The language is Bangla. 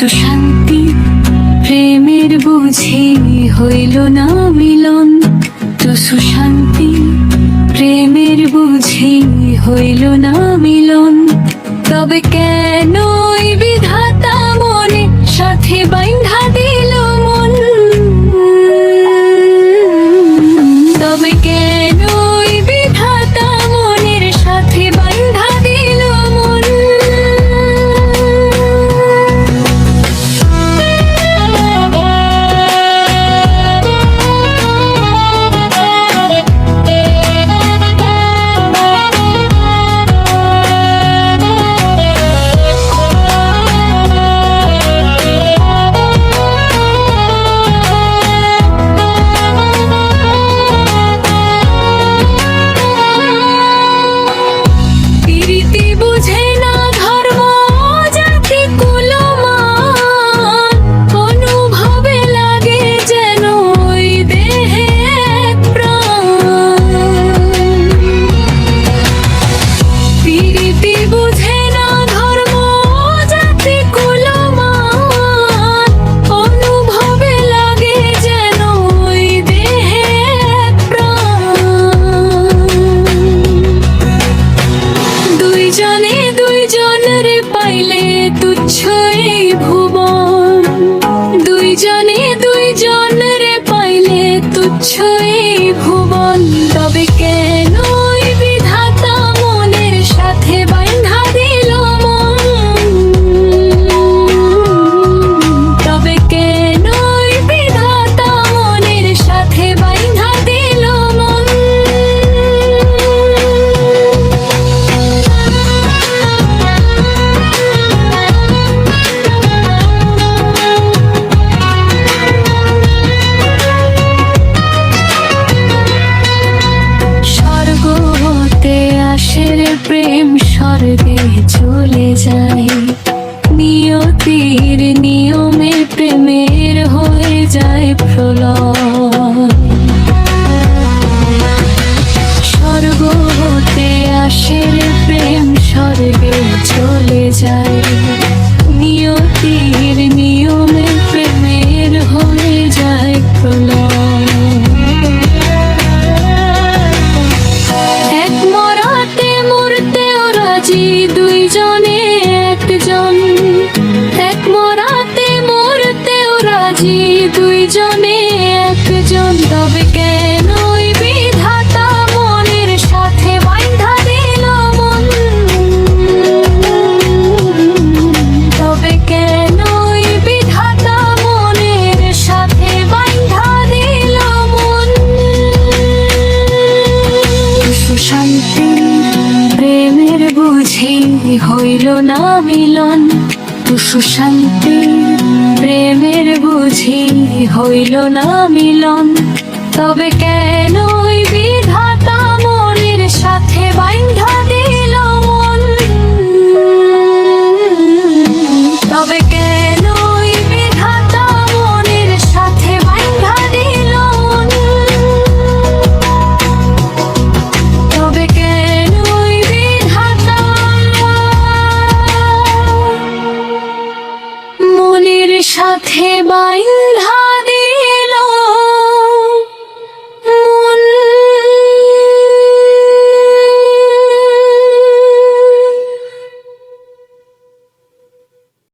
শান্তি প্রেমের বুঝি হইল না মিলন। টুসু শান্তি প্রেমের বুঝি হইল না মিলন। তবে কেন বিধাতা মনে সাথে বাইন্ধা দিল মন। তবে কেন বিধাতা মনের সাথে বাইন্ধা দিল মন। ভুবন তবে কেন বিধাতা মনের সাথে বাইন্ধা দিল মন। তবে কেন বিধাতা মনের সাথে বাইন্ধা দিল মন। প্রেম স্বর্গে চলে যায়। নিয়তির নিয়মে প্রেমের হয়ে যায় প্রলয়। স্বর্গ হতে আসে প্রেম স্বর্গে চলে যায়। নিয়তির নিয়মে প্রেমের হয়ে যায় প্রলয়। দুইজনে একজন এক মরাতে মরতেও রাজি। দুইজনে একজন তবে কেন বিধাতা মনের সাথে বাইন্ধা দিল মন। তবে কেন বিধাতা মনের সাথে বাইন্ধা দিল মন। শান্তি প্রেমের বুঝি হইল না মিলন। টুসু শান্তি প্রেমের বুঝি হইল না মিলন। তবে কেন বিধাতা